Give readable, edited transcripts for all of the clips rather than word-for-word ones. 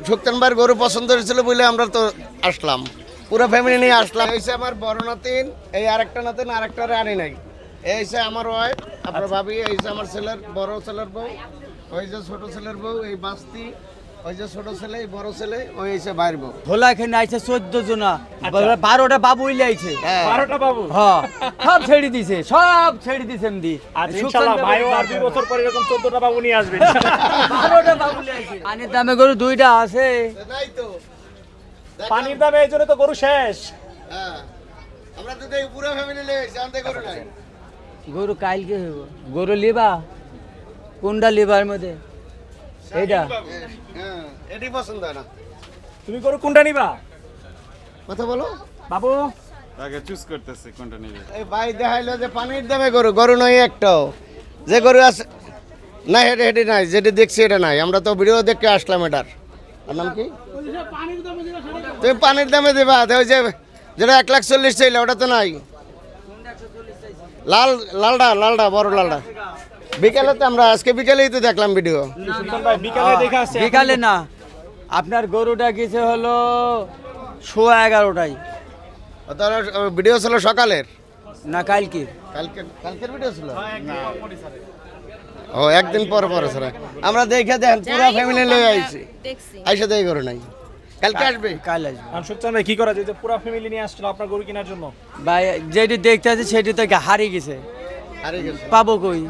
সুক্তানবার গরু পছন্দ হয়েছিল বলে আমরা তো আসলাম, পুরো ফ্যামিলি নিয়ে আসলাম। এই আমার বড় নাতিন, এই আরেকটা নাতিন, আরেকটা আনি নাই। এই আমার ওয়াইফ, আপনার ভাবি, এই আমার ছেলের বড় ছেলের বউ, ওই যে ছোট ছেলের বউ, এই বাস্তি, ওই যে ছোট ছেলে, এই বড় ছেলে, ওই এসে বাইর বউ। ভোলা এখানে আইছে 14 জনা, 12টা বাবু ইলে আইছে। 12টা বাবু, হ্যাঁ সব ছেড়ে দিছে, সব ছেড়ে দিছে এমনি। আর ইনশাআল্লাহ ভাইও আর 2 বছর পরে এরকম 14টা বাবু নিয়ে আসবে। 12টা বাবু ইলে আইছে। পানির দামে গরু দুইটা আছে। নাই তো পানির দামে এই জন্য তো গরু শেষ। হ্যাঁ, আমরা তো দেখি পুরো ফ্যামিলি নিয়ে এসে আনতে গরু নাই। গরু কালকে হইব। গরু লিবা কোনটা লিবার মধ্যে? এইটা হ্যাঁ, এটাই পছন্দ হয় না। তুমি গরু কোনটা নিবা কথা বলো বাবু? আগে চুজ করতেছি কোনটা নিবে। এই ভাই দেখাইলো যে পানির দামে গরু, গরু নয় একটাও। যে গরু আছে না, হেঁটে নাই, যেটা দেখছি এটা নাই। আমরা তো ভিডিও দেখে আসলাম এটার। আর নাম কি? তুমি পানির দামে দেবা, ওই যে যেটা 1,40,000 চাইলে ওটা তো নাই। লালটা বড় লালটা। বিকালে তো আমরা আজকে বিকালেই তো দেখলাম ভিডিও। সুলতান ভাই বিকালে দেখে আসছে। বিকালে না, আপনার গরুটা গেছে হলো 11:30টাই। তারা ভিডিও ছিল সকালের না কালকে। কালকের ভিডিও ছিল। ও একদিন পরে স্যার আমরা দেখে দেখেন পুরো ফ্যামিলি লয়ে আইছি, আইসা দেই গরু নাই। কালকে আসবে, কাল আসবে। আর সুলতান ভাই কি করা যায় যে পুরো ফ্যামিলি নিয়ে আসছিল আপনার গরু কেনার জন্য? ভাই যেটি দেখতে আছে সেটি তো হারিয়ে গেছে, হারিয়ে গেছে। পাবো কই?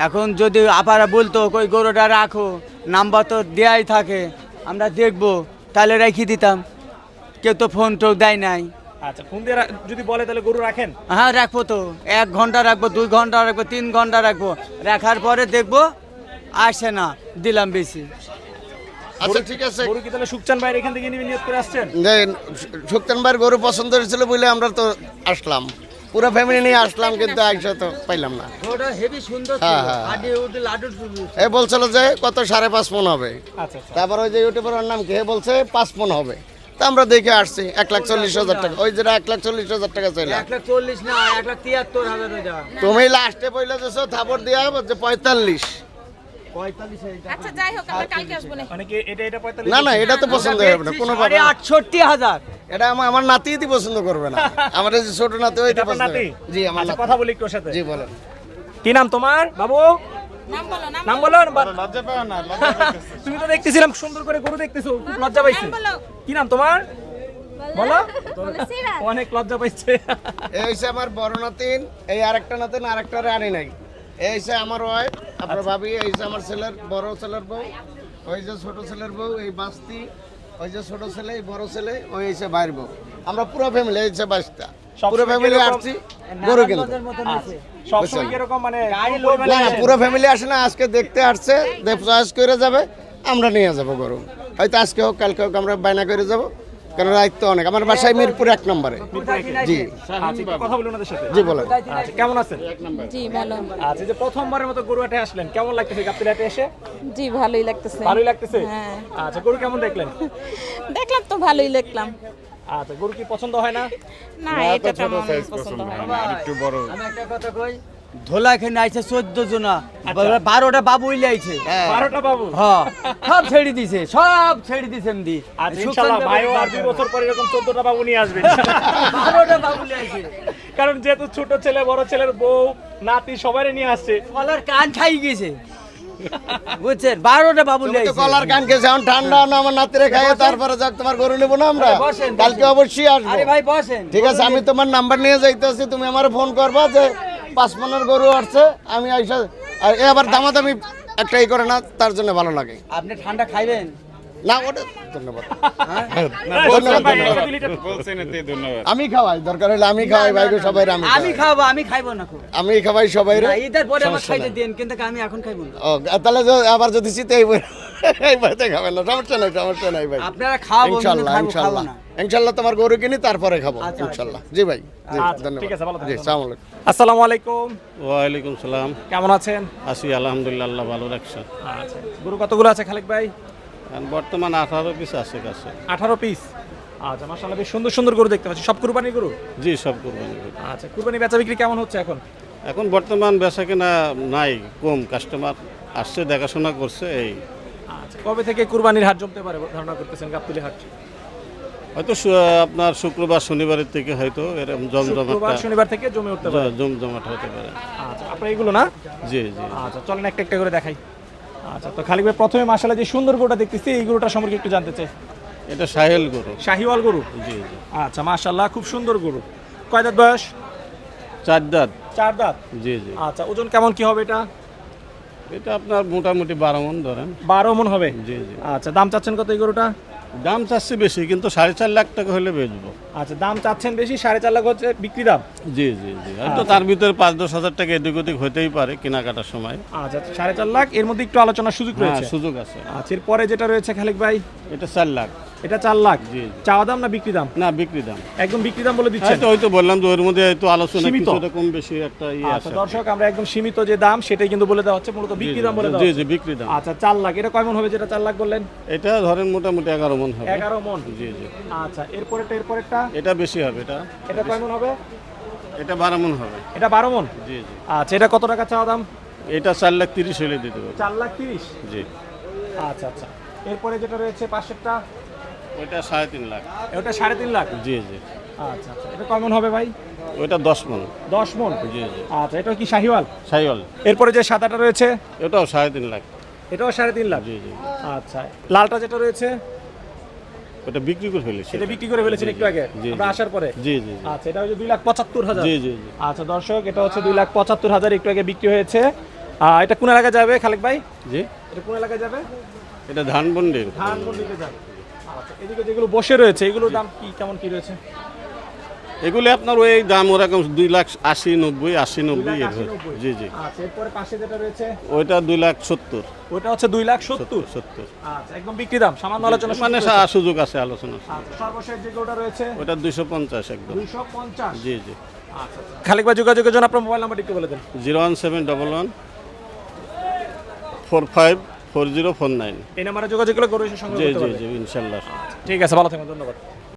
এখন যদি আপারা বলতো কই গরুটা রাখো, নাম্বার তো দেয়াই থাকে, আমরা দেখবো, তাহলে রেখে দিতাম। কেউ তো ফোন টোক দেয় নাই। আচ্ছা, ফোন দিয়ে যদি বলে তাহলে গরু রাখেন? হ্যাঁ রাখবো তো, 1 ঘন্টা রাখবো, 2 ঘন্টা রাখবো, 3 ঘন্টা রাখবো। রাখার পরে দেখবো আসে না, দিলাম বেশি। আচ্ছা ঠিক আছে। গরু কি তাহলে সুকচান ভাই এখান থেকে নিয়ে নিয়ত করে আসছেন? সুক্তানবার গরু পছন্দ হয়েছিল বলে আমরা তো আসলাম, পুরো ফ্যামিলি নিয়ে আসলাম, কিন্তু আইসা তো পাইলাম না। ওটা হেভি সুন্দর হ্যাঁ, হ্যাঁ। আডি উডি লাডু এ বলছিল যে কত 5.5 মণ হবে। আচ্ছা আচ্ছা। তারপর ওই যে ইউটিউবের নাম কি, এ বলছে 5 মণ হবে। তা আমরা দেখে আসছি 1,40,000 টাকা, ওই যেটা 1,40,000 টাকা চাইলাম। 1,40,000 না, 1,73,000 হয়ে যাওয়া। তুমি লাস্টে বইলে যে থাপড় দিয়া বলছে 45। 45,000 টাকা। আচ্ছা যাই হোক, আমরা কালকে আসবো না। মানে কি এটা 45? না না, এটা তো পছন্দ হবে না কোনো ভাবে। 68,000। এটা আমার নাতিই পছন্দ করবে না। আমার এই যে ছোট নাতি ওই এটা আপনার পছন্দ নাতি? করে। জি আমার আচ্ছা, নাতি। কথা বলি একটু ওর সাথে। জি বলেন। কি নাম তোমার বাবু? নাম বলো, নাম বলো। লজ্জা পাও না, লজ্জা পাইতেছে। তুমি তো দেখতেছিলাম সুন্দর করে গরু দেখতেছো, খুব লজ্জা পাইছে। নাম বলো। কি নাম তোমার? বলো। সিরাজ। অনেক লজ্জা পাইছে। এই হচ্ছে আমার বড় নাতিন, এই আরেকটা নাতিন, আরেকটা আনি নাই। এই হচ্ছে আমার ওয়াইফ, আপনার ভাবি, এই হচ্ছে আমার ছেলের বড় ছেলের বউ, ওই যে ছোট ছেলের বউ, এই বাস্তি, ওই যে ছোট ছেলে, এই বড় ছেলে, ওই এসে বাইর বউ। আমরা পুরো ফ্যামিলি, এই হচ্ছে 22টা, পুরো ফ্যামিলি আসছি গরু কিনতে। নারায়ণগঞ্জের মতন হয়েছে। সবসময় কি এরকম মানে না না, পুরো ফ্যামিলি আসে না, আজকে দেখতে আসছে, চয়েস করে যাবে, আমরা নিয়ে যাবো গরু। হয়তো আজকে হোক কালকে হোক আমরা বায়না করে যাবো, কারণ রাত তো অনেক। আমার বাসায় মিরপুর 1 নম্বরে। জি আচ্ছা, একটু কথা বলি ওনাদের সাথে। জি বলেন। আচ্ছা, কেমন আছেন? জি ভালো। আচ্ছা, যে প্রথমবারের মতো গরু হাটে আসলেন, কেমন লাগতেছে গাবতলী হাটে এসে? জি ভালোই লাগতেছে। ভালোই লাগতেছে? হ্যাঁ। আচ্ছা, গরু কেমন দেখলেন? দেখলাম তো ভালোই দেখলাম। আচ্ছা, গরু কি পছন্দ হয় না? না এটা তেমন পছন্দ হয় না। আর একটু বড়। আমি একটা কথা কই, ধোলা এখানে আইছে 14 জনা, 12টা বাবু ইলে আইছে। 12টা বাবু। হ্যাঁ সব ছেড়ে দিছে, সব ছেড়ে দিছে এমনি। আর ইনশাআল্লাহ ভাইও আর 2 বছর পরে এরকম 14টা বাবু নিয়ে আসবে। 12টা বাবু ইলে আইছে। কারণ যেহেতু ছোট ছেলে, বড় ছেলের বউ, নাতি সবাই নিয়ে আসছে। কলার কান খাই গেছে, বুঝছেন? 12টা বাবু ইলে তুমি তো আইছে। কলার কান খেয়েছে, এখন ঠান্ডা না, আমার নাতিরে খাইয়ে তারপরে যাক তোমার গরু নেবো না আমরা। আরে বসেন, কালকে অবশ্যই আসবো। আরে ভাই বসেন। ঠিক আছে, আমি তোমার নাম্বার নিয়ে যাইতেছি, তুমি আমার ফোন করবা যে 5 মণের গরু আসছে, আমি আইসা। আর এ আবার দামাদামি একটাই করে না, তার জন্য ভালো লাগে আপনি ঠান্ডা খাইবেন না। ওটা ধন্যবাদ। বলছেন ভাই, ধন্যবাদ। 2 লিটার। বলছেন এতে ধন্যবাদ। আমি খাওয়াই, দরকার হলে আমি খাওয়াই ভাইকে, সবাই আমি আমি খাবো, আমি খাইবো না খুব। আমি খাওয়াই সবাই। না, ঈদের পরে আমার খাইতে দেন, কিন্তু আমি এখন খাইবো না। ও তাহলে আবার যদি শীতে এই বাড়িতে খাবেন না, সমস্যা নাই, সমস্যা নাই ভাই। আপনারা খাওয়াবো, ইনশাল্লাহ খাবো ইনশাল্লাহ না। ইনশাল্লাহ তোমার গরু কিনি তারপরে খাবো আচ্ছা, ইনশাল্লাহ। জি ভাই, জি আচ্ছা, ধন্যবাদ। ঠিক আছে, ভালো জি থাকবেন। আসসালামু আলাইকুম। আসসালামু আলাইকুম। ওয়ালাইকুম সালাম। কেমন আছেন? আছি আলহামদুলিল্লাহ, আল্লাহ ভালো রাখছে। আচ্ছা, গরু কতগুলো আছে খালেক ভাই? এখন বর্তমান 18 পিস আছে কাছে। 18 পিস। আচ্ছা, মাশাআল্লাহ, বেশ সুন্দর সুন্দর গরু দেখতে পাচ্ছি। সব কুরবানির গরু? জি, সব কুরবানি করি। আচ্ছা, কুরবানি বেচা বিক্রি কেমন হচ্ছে এখন? এখন বর্তমান বেচা কেনা নাই, কম। কাস্টমার আসছে, দেখাশোনা করছে এই। আচ্ছা, আচ্ছা, কবে থেকে কুরবানির হাট জমতে পারে ধারণা করতেছেন গাবতলী হাট? হয়তো আপনার শুক্রবার শনিবারের থেকে হয়তো এরকম শুক্রবার শনিবার থেকে জমে উঠতে পারে। জমজমাট হতে পারে। আচ্ছা, আপনার এগুলো না? জি জি। আচ্ছা, চলেন একটা একটা করে দেখাই। আচ্ছা, তো খালিক ভাই প্রথমে মাশাআল্লাহ যে সুন্দর গরুটা দেখতেছি, এই গরুটা সম্পর্কে একটু জানতে চাই। এটা সাহেল গরু। শাহিওয়াল গরু। জি জি। আচ্ছা, মাশাআল্লাহ খুব সুন্দর গরু। কয় দাঁত বয়স? 4 দাঁত। 4 দাঁত। জি জি। আচ্ছা, ওজন কেমন কি হবে এটা? এটা আপনার মোটামুটি 12 মণ ধরেন। 12 মণ হবে। জি জি। আচ্ছা, দাম চাচ্ছেন কত এই গরুটা? দাম চাচ্ছি বেশি, কিন্তু 4.5 লাখ টাকা হলে বেচবো। আচ্ছা, দাম চাচ্ছেন বেশি, 4.5 লাখ হচ্ছে বিক্রি দাম। জি জি জি। হয়তো তার ভিতরে 5-10 হাজার টাকা এদিক ওদিক হতেই পারে কেনাকাটার সময়। আচ্ছা, 4.5 লাখ, এর মধ্যে একটু আলোচনার সুযোগ হ্যাঁ, রয়েছে। সুযোগ আছে। আচ্ছা, এরপরে যেটা রয়েছে খালিক ভাই, এটা 4 লাখ। এটা 4 লাখ। জি জি। চাওয়া দাম না বিক্রি দাম? না, বিক্রি দাম। একদম বিক্রি দাম বলে দিচ্ছেন। হয়তো হয়তো বললাম যে ওর মধ্যে হয়তো আলোচনা সীমিত। কিছুটা কম বেশি একটা আচ্ছা আছে। দর্শক, আমরা একদম সীমিত যে দাম সেটাই কিন্তু বলে দেওয়া হচ্ছে, মূলত বিক্রি দাম বলে দেওয়া জি হচ্ছে। জি, বিক্রি দাম। আচ্ছা, 4 লাখ। এটা কয় মণ হবে যেটা 4 লাখ বললেন? এটা ধরেন মোটামুটি 11 মণ হবে। 11 মণ। জি জি। আচ্ছা, এরপরেরটা এটা বেশি হবে। এটা কয় মণ হবে? এটা 12 মণ হবে। এটা 12 মণ। জি জি। আচ্ছা, এটা কত টাকা চাওয়া দাম? এটা 4,30,000 হলে দিতে পারবো। 4,30,000। জি। আচ্ছা আচ্ছা, এরপরে যেটা রয়েছে পাশেরটা, ওইটা 3.5 লাখ। ওটা 3.5 লাখ। জি জি। আচ্ছা আচ্ছা, এটা কয় মণ হবে ভাই? ওইটা 10 মণ। 10 মণ। জি জি। আচ্ছা, এটা কি শাহিওয়াল? সাইওয়াল। এরপরে যে সাদাটা রয়েছে, এটাও 3.5 লাখ। এটাও 3.5 লাখ। জি জি। আচ্ছা, লালটা যেটা রয়েছে, ওটা বিক্রি করে ফেলেছি। এটা বিক্রি করে ফেলেছেন একটু আগে জি, আমরা জি। আসার পরে? জি জি জি। আচ্ছা, এটা হচ্ছে 2,75,000। জি জি জি। আচ্ছা দর্শক, এটা হচ্ছে 2,75,000 একটু আগে বিক্রি হয়েছে। এটা কোন এলাকায় যাবে খালেক ভাই? জি। এটা কোন এলাকায় যাবে? এটা ধানমন্ডি। ধানমন্ডিতে যাবে। আচ্ছা, এদিকে যেগুলো বসে রয়েছে এগুলোর দাম কি কেমন কি রয়েছে? এগুলি আপনার ওই দাম ওরকম 2,80,90, 80,90 এর হয়। 2,80,90। জি জি। আচ্ছা, এরপরে পাশে যেটা রয়েছে ওইটা 2,70,000। ওটা হচ্ছে 2,70,000। 70। আচ্ছা, একদম বিক্রি দাম, সামান্য আলোচনা মানে সুযোগ আছে আলোচনা। আচ্ছা, সর্বশেষ যে গরুটা রয়েছে ওটা 250 একদম। 250। জি জি। আচ্ছা, খালেক ভাই যোগাযোগের জন্য আপনার মোবাইল নাম্বার একটু বলে দেন। 01711 454049। এই নাম্বারে যোগাযোগ করলে গরু এসে সংগ্রহ জি করতে জি পারবে। জি, ইনশাল্লাহ। ঠিক আছে, ভালো থাকবেন, ধন্যবাদ।